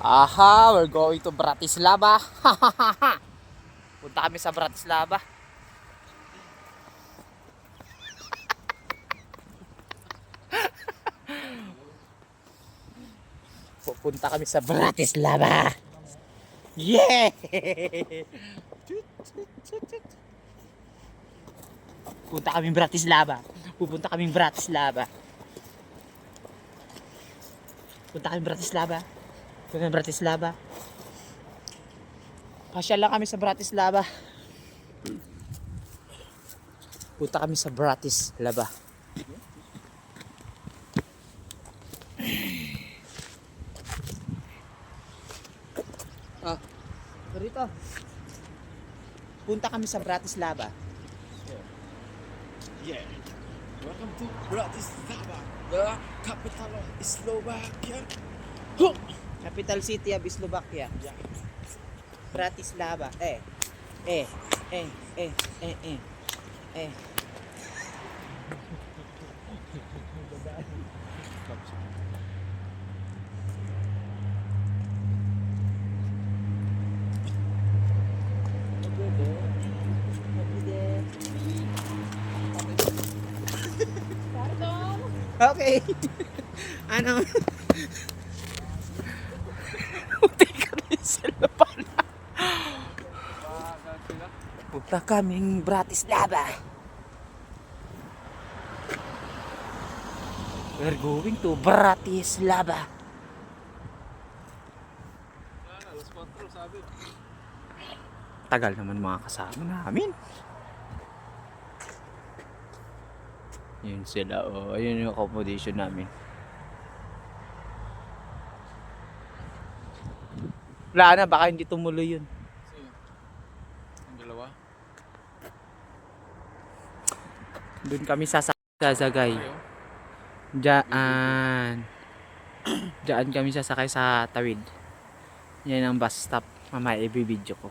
Aha, we're going to Bratislava. Punta kami sa Bratislava. Pupunta kami sa Bratislava. Yeah! Punta kami Bratislava. Pupunta kami Bratislava. Punta kami Bratislava. Punta kami Bratislava. Pasyal lang kami sa Bratislava. Punta kami sa Bratislava. Ah, dito. Punta kami sa Bratislava. Yeah. Welcome to Bratislava, the capital of Slovakia. Capital city of Slovakia. Yeah. Bratislava. Eh. Okay. Ano? Puti ka rin sa laban. Punta kaming Bratislava. We're going to Bratislava. Tagal naman mga kasama namin. Yun sila, oh. Ayun yung accommodation namin. Wala na, baka hindi tumuloy yun. Ang dalawa. Doon kami sasakay. Diyan. Diyan kami sasakay sa tawid. Yan ang bus stop. Mamaya i-video ko.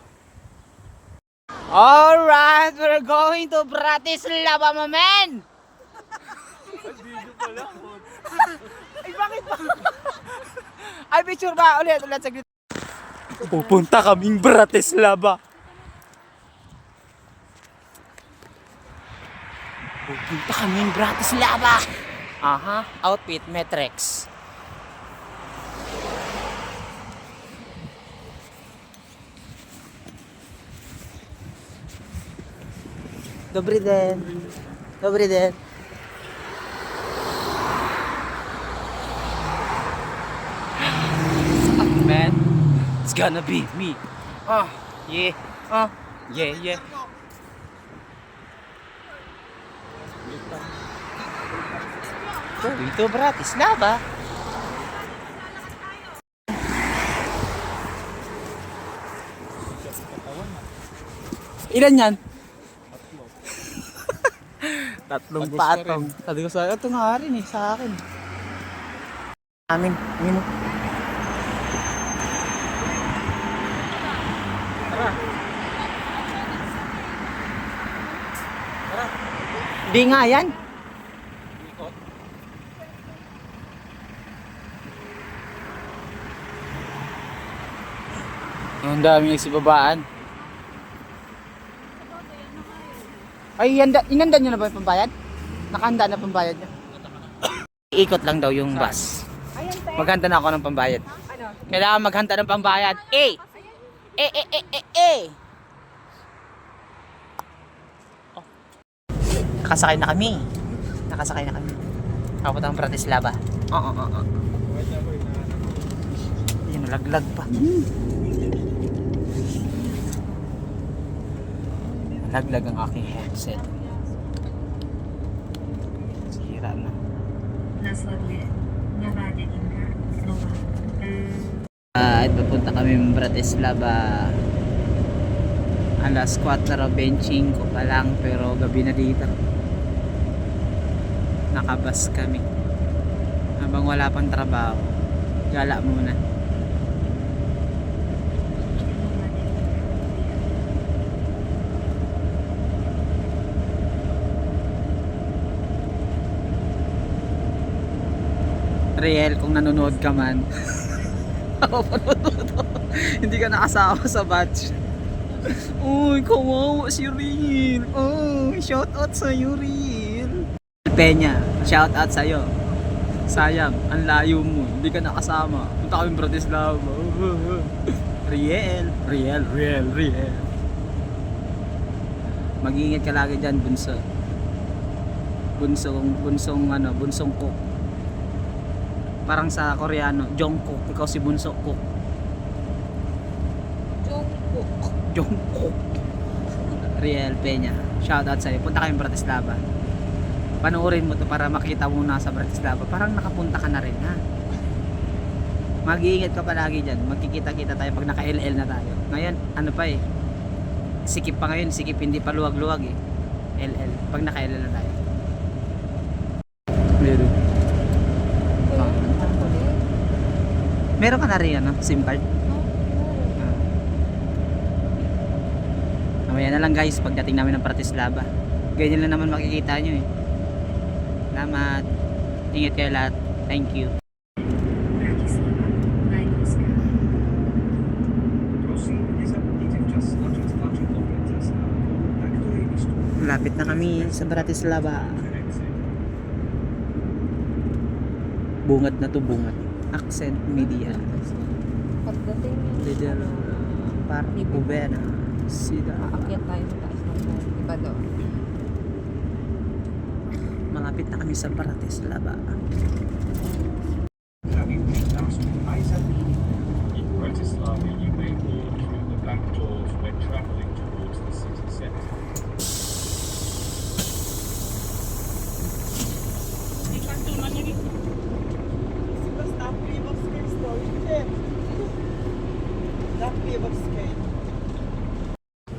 Alright, we're going to Bratislava, my man! Ay, bakit ba? Ay, picture ba? Ulit saglit. Pupunta kaming Bratislava. Pupunta kaming Bratislava. Aha, outfit Matrix. Dobry den. Dobry den. Man, it's gonna be me. Yeah. Yeah. Dito Bratislava. Ilan yan? Tatlong patong. Sabi ko sa ito nga rin eh, sa akin. Amin. Di nga yan. Ang daming nagsibabaan. Ay, inanda nyo na ba yung pambayad? Nakahanda na pambayad nyo? Iikot lang daw yung bus. Maghanda na ako ng pambayad. Kailangan maghanda ng pambayad. Oh. Nakasakay na kami. Papuntang Bratislava. Yan, laglag pa. Laglag ang aking headset. Sira na. Papunta kami ng Bratislava. Alas 4:25 pa lang, pero gabi na dito. Nakabas kami. Habang wala pang trabaho, gala muna. Riel, kung nanonood ka man. Hindi ka nakasama sa batch. Uy, kawawa si Riel. Oh, shout out sa iyo, Riel. Peña, shout out sa iyo. Sayang, ang layo mo. Hindi ka nakasama. Punta kami Bratislava. Riel. Mag-iingat ka lagi dyan, bunso. Bunsong cook. Parang sa Koreano, Jungkook. Ikaw si Bunso Cook. Jungkook. Riel Peña. Shout out sa'yo. Punta kami Bratislava. Panoorin mo to para makita mo na sa Bratislava. Parang nakapunta ka na rin, ha? Mag-iingat ka palagi dyan. Magkikita-kita tayo pag naka-LL na tayo. Ngayon, ano pa eh. Sikip pa ngayon. Sikip hindi pa luwag-luwag eh. LL. Pag naka-LL na tayo. Meron ka na rin ano, SIM card? Mamaya na lang guys pagdating namin ng Bratislava. Ganyan lang naman makikita nyo eh. Salamat. Ingat kayo lahat. Thank you. Malapit na kami sa Bratislava. Bungad na to, bungad. Accent Media. Pagdating yung Little Park Ubena. Sida. aakyat tayo sa taas ng mall. Diba doon? Malapit na kami sa Bratislava. In Bratislava, you may walk through the back doors when travelling towards the city centre.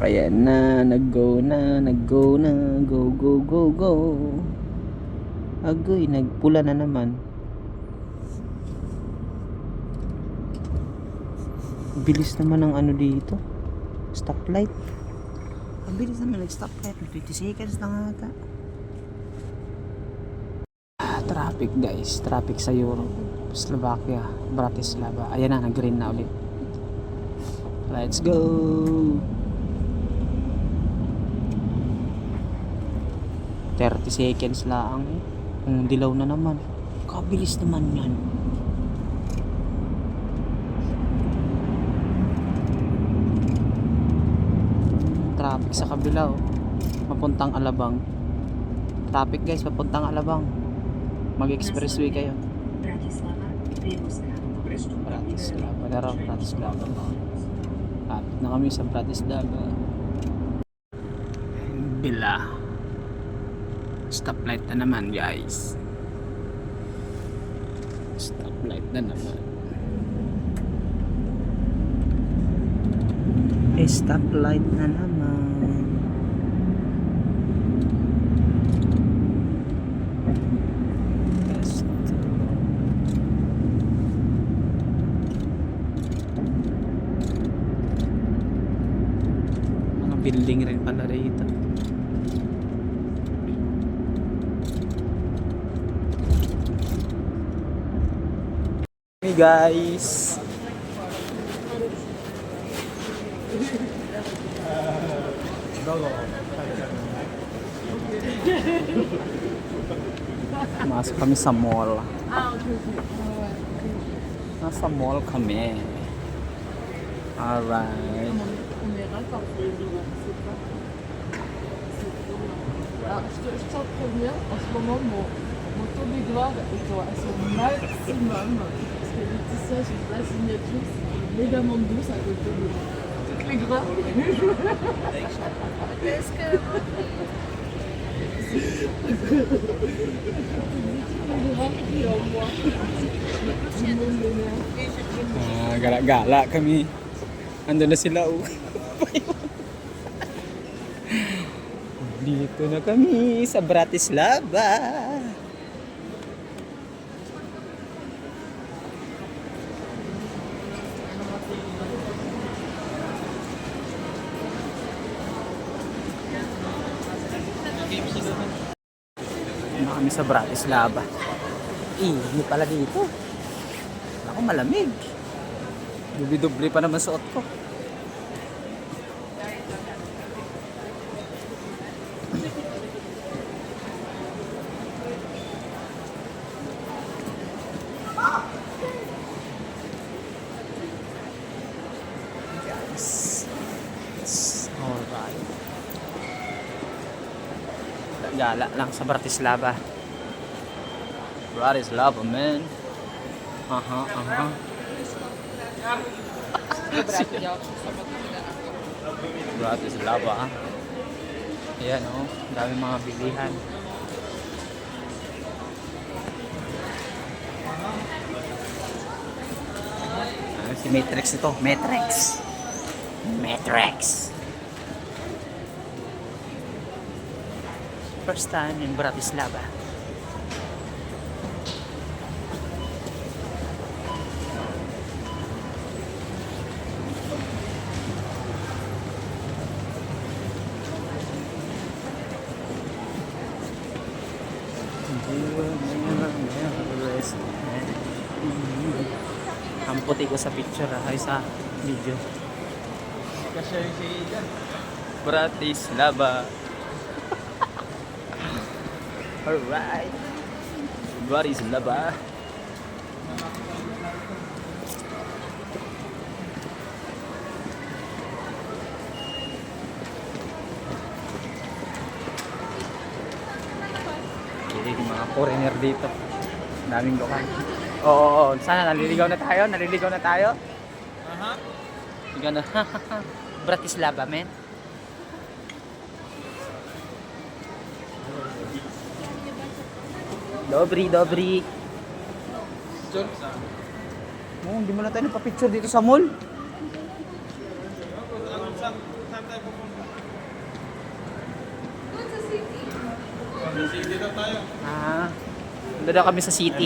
Ayan na, nag-go na, go, go. Agoy, nagpula na naman. Bilis naman ang ano dito. Stoplight. Ang bilis naman nag-stoplight. 20 seconds lang ata. Traffic guys. Traffic sa Europe. Slovakia. Bratislava. Ayan na, nag-green na ulit. Let's go! ...30 seconds lang. Dilaw na naman. Kabilis naman yan. Traffic sa kabila oh. Papuntang Alabang. Traffic guys, papuntang Alabang. Mag-expressway kayo. Bratislava na raw, Bratislava. Lapit na kami sa Bratislava. Bila. Stoplight na naman guys. Stoplight na naman. Stoplight na naman. Mga building rin pala rito. Hey guys. Masuk kami sa mall. Nasa mall kami. Alright. Je tiens à te prévenir, en ce moment, mon taux de gloire est à son maximum. Parce que Laetitia, j'ai la signature, c'est méga douce à côté de toutes les gloires. Est-ce que... Gala-gala kami. Ando na sila oh. Dito na kami sa Bratislava. Na kami sa Bratislava. Init pala dito. Ako malamig. Dubi-dubli pa naman suot ko. Alright. Gala lang sa Bratislava. Bratislava, man. Aha. Bratislava. Ayan oh, dami mga bilihan. Si Matrix ito, Matrix. First time in Bratislava. Ang puti ko sa picture ay sa video. Bratislava. Alright. Bratislava. Yung mga foreigner dito. Daming lokal. Oo. Sana naliligaw na tayo. Ligaw na. Bratislava, men. Dobry. Oh, hindi mo na tayo napapicture dito sa mall. Nandun daw kami sa city.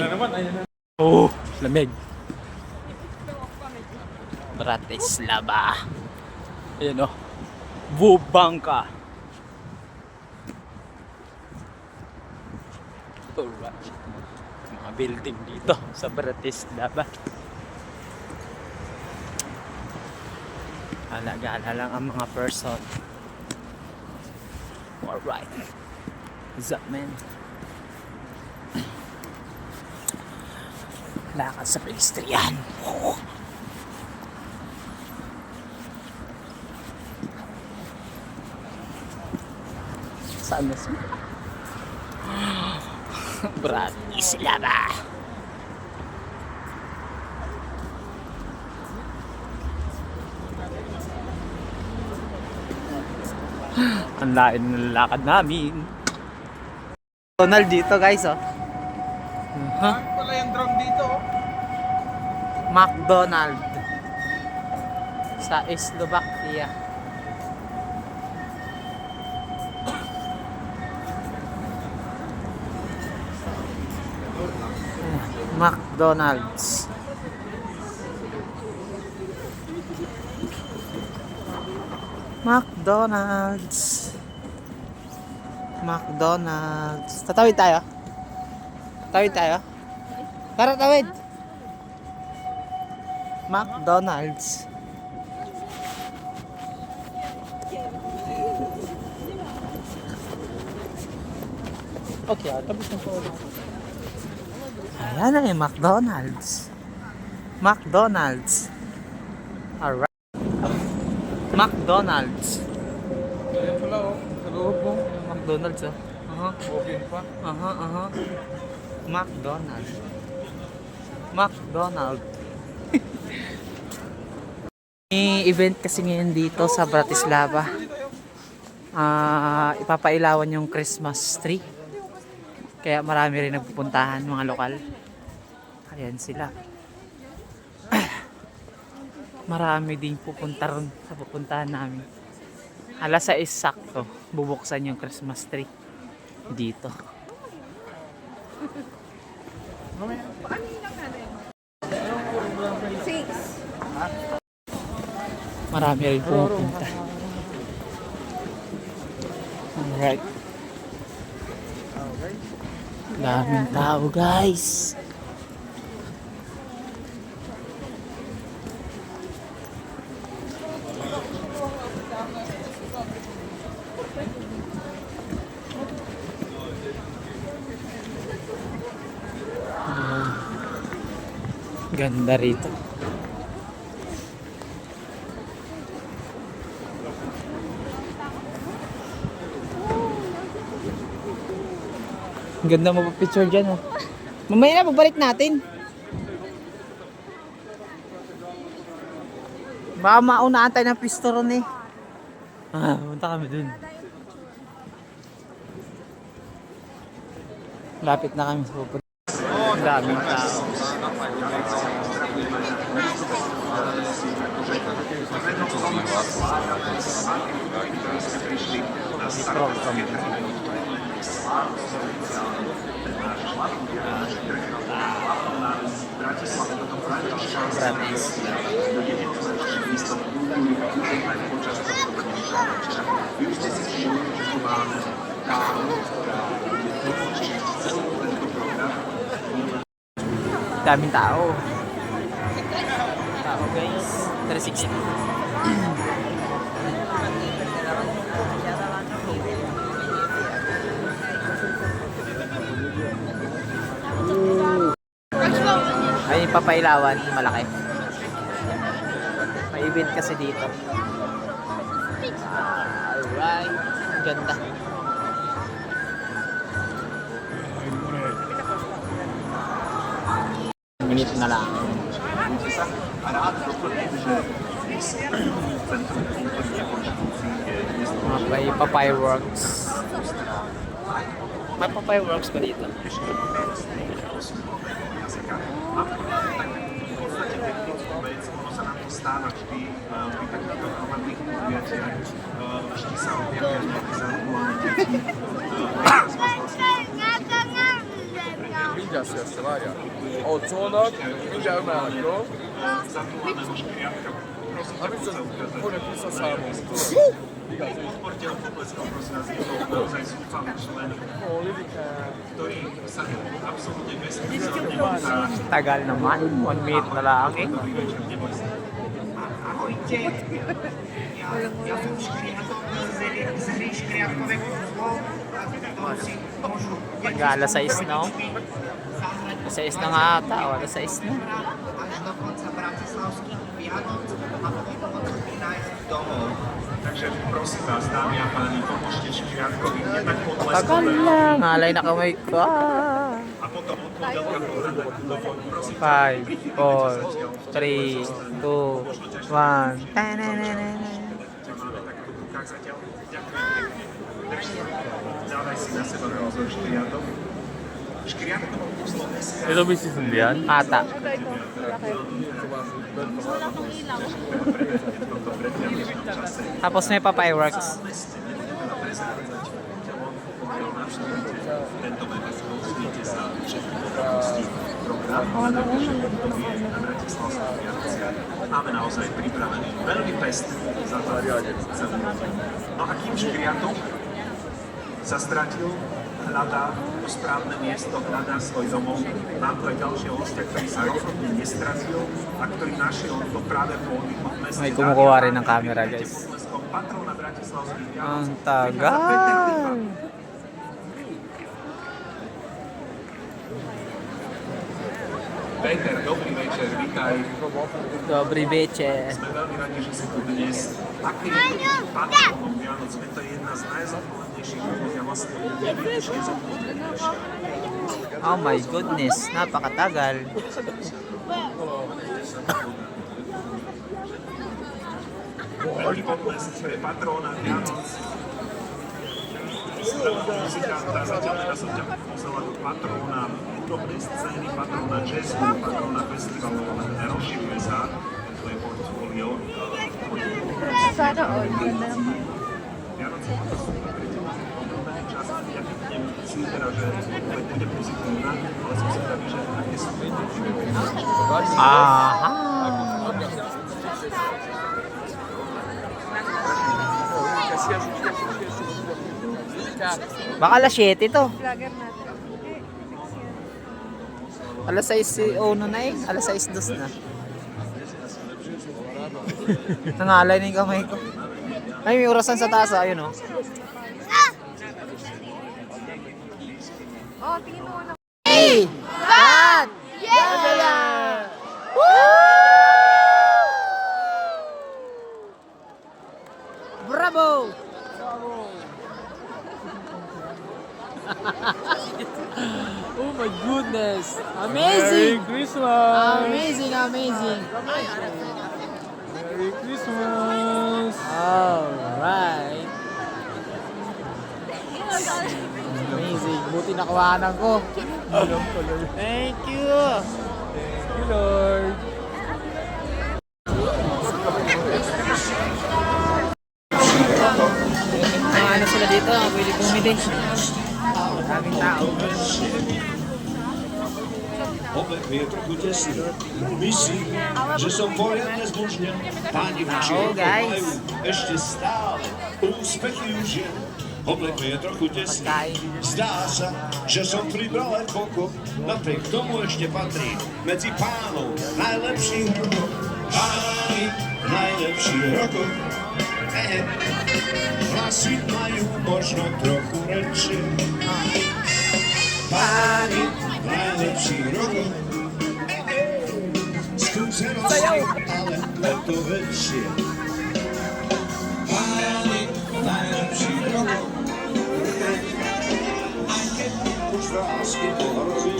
Oh, lamig. Bratislava. Ayan o. Bubangka. Alright. Mga building dito sa Bratislava. Alaga lang ang mga person. Alright. What's up, man? Lakad sa pedestrian. Saan na siya? Bratislava. Ang lain ng lakad namin. McDonald dito, guys, oh. Pala yung drum dito. McDonald sa Slovakia. McDonald's. Tatawid tayo. Tara, tawid. McDonald's. Okay, tapos na po ulit. Ayan na yung McDonald's. Alright. McDonald's. Ayan pala oh. Sa loob mo. McDonald's, oh. Open pa. McDonald's. May event kasi ngayon dito sa Bratislava. Ipapailawan yung Christmas tree. Kaya marami rin nagpupuntahan, mga lokal. Ayan sila. Marami din pupunta ron sa pupuntahan namin. Alas 6 sakto, bubuksan yung Christmas tree dito. Marami rin pupunta. Alright. Daming tao, guys. Ganda rito. Ganda mo pa picture dyan oh. Mamaya na, pagbalik natin. Baka maunaan tayo ng pisto ron eh. Punta kami dun. Lapit na kami sa pupunta. Ang daming tao. Strong kami. Gratis. Daming tao. Tao guys. 360. May papailawan, malaki. May event kasi dito. Alright. Ganda. Minute na lang. May pa-fireworks. May pa-fireworks ba dito? Mindjárt szerte, várjál. Ott szólnak, mindjárt mellett, a viszont fognak visszaszámolni, tudod? Tagal naman. 1 minute na lang eh. Alas 6 na oh. Alas 6 na nga ata. Alas 6 na. Takže prosím vás, dámy a páni, pomôžte Škriatkovi jednak podlesť Tagal lang. Alay na kamay ko. a potom od pondelka pohľadať telefón. Prosím, 5, 4, 3, 2, 1. že máme takto v rukách zatiaľ. Ďakujem pekne. Držte. Dávaj si na seba naozaj Škriatok. Škriatkovo úslovné si Ito business mo yan? Ata. Tapos may pa-fireworks. tento mesiac pozrite sa všetkých podrobností program. Máme naozaj pripravený veľmi pestrý za to. No a kým Škriatok sa stratil, hľadá to správne miesto, hľadá svoj domov. Mám tu aj ďalšieho hostia, ktorý sa rozhodne nestratil a ktorý našiel to práve po oddychom meste. May kumukuha rin ng camera guys. Patrona Bratislavských Vianoc. Ang tagal. Peter, dobrý večer, vítaj. Dobrý večer. Sme veľmi radi, že si tu dnes. Aký je patronom Vianoc? To je jedna z najzodpovednejších úloh a vlastne najvyššie zodpovednejšia. Oh my goodness, napakatagal. Veľký potlesk pre patróna Vianoc. Muzikanta, zatiaľ teda som ťa pozvala do patróna hudobnej scény, patróna jazzu, patróna festivalu, ale rozširuje sa tvoje portfólio. Sana all, ganda naman. Vianoce sú pre teba obľúbený čas. Ja peknem si teda, že odpoveď bude pozitívna, ale som si pravý, že aké sú Aha. Baka alas 7 to. Vlogger natin. Alas 6 ono na eh. Alas 6 dos na. Nangalay na yung kamay ko. Ay, may orasan sa taas. Ayun oh. Oh, tingin mo na. Hey! Cut! Yeah! Oh my goodness. Amazing. Christmas! Amazing, amazing. Merry Christmas! Alright. Amazing. Buti nakuhanan ko. Thank you. Thank you, Lord! Ano sila dito? Pwede bumili. Maraming tao. Oblek mnie trochu desí. Myslím, že som poriadne zbožňa. Páni naši Ahoj, guys. majú ešte stále úspechy už je. Oblek mnie trochu desí. Zdá sa, že som pribral len pokoj. Napriek tomu ešte patrí medzi pánov najlepších rokov. Páni najlepších rokov. Hlasy majú možno trochu reči. Páni najlepších rokov. Skúsenosti, ale o to väčšie. Páni najlepších rokov. Aj keď už lásky pohrozí.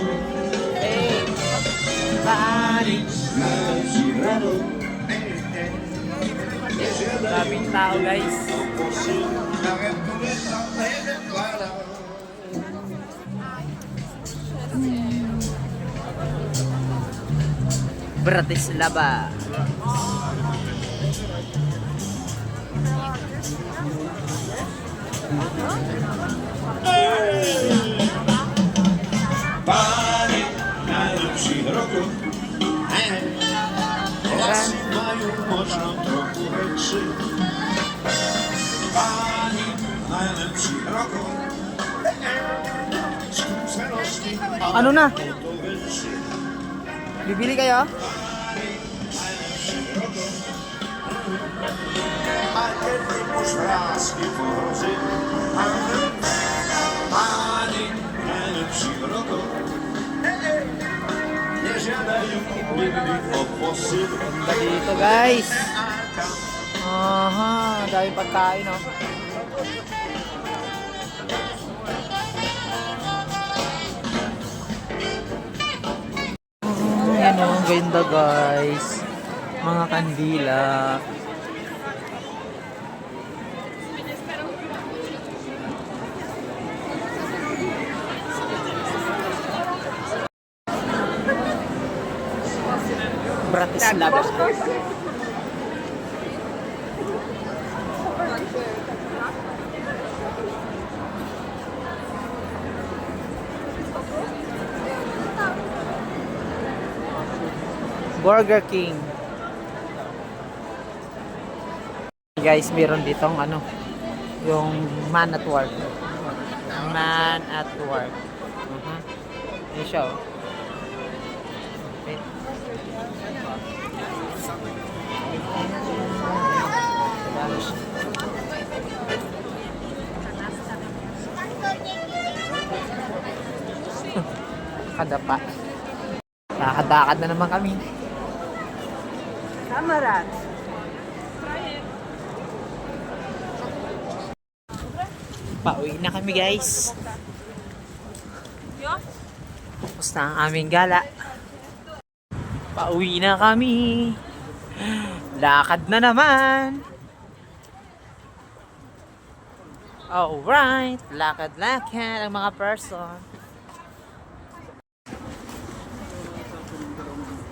Páni najlepších rokov. Maraming tao, guys. Bratislava. Páni najlepších rokov. Hlasy majú možno trochu väčšie. Páni najlepších rokov. Skúsenosti Ano na? o to väčšie. Bibili kayo? A keď mi muž lásky pohrozí. Páni najlepších rokov. Nežiadajú nikdy o posil. Ganda dito, guys. Aha, dami pagkain, oh. Ayan, oh, ang ganda, guys. Mga kandila. Bratislava. Burger King. Guys, meron ditong ano, yung Man at Work. Man at Work. Yun siya, oh. Okay. Kadapa. Nakakadakad na naman kami. Kamera. Pauwi na kami, guys. Tapos na ang aming gala. Pauwi na kami. Lakad na naman. Alright. Lakad-lakad ang mga person.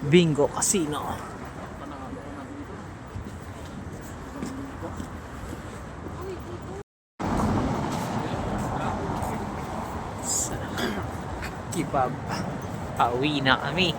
Bingo Casino. Kebab. Pauwi na kami.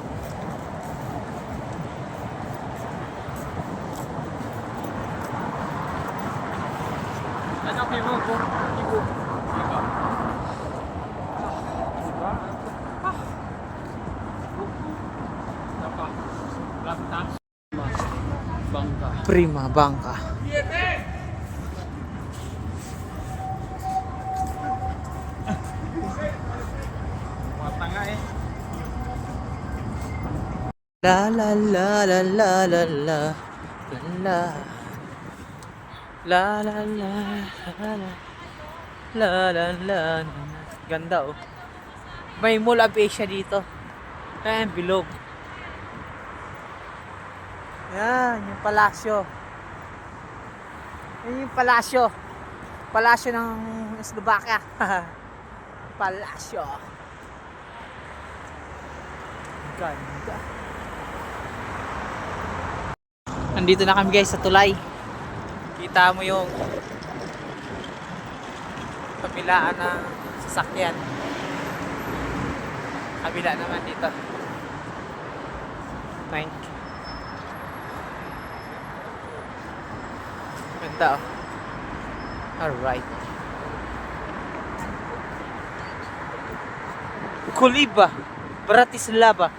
Prima Bangka. La la la la la la la la la la la la la la la la Ganda oh. May Mall of Asia dito. Ayan, bilog. Yan, yung palasyo. Yan yung palasyo. Palasyo ng Slovakia. Palasyo. Ganda. Nandito na kami guys sa tulay. Kita mo yung kabilaan ng sasakyan. Kabila naman dito. Thank you. Ganda oh. Alright. Kuliba, Bratislava.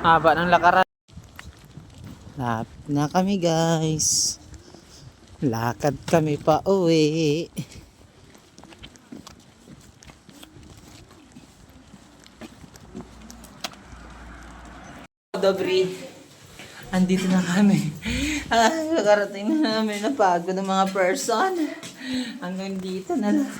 Haba ng lakaran. Lapit na kami guys. Lakad kami pa uwi. Dobry. Andito na kami. Nakarating na namin. Napagod ng mga person. Hanggang dito na lang.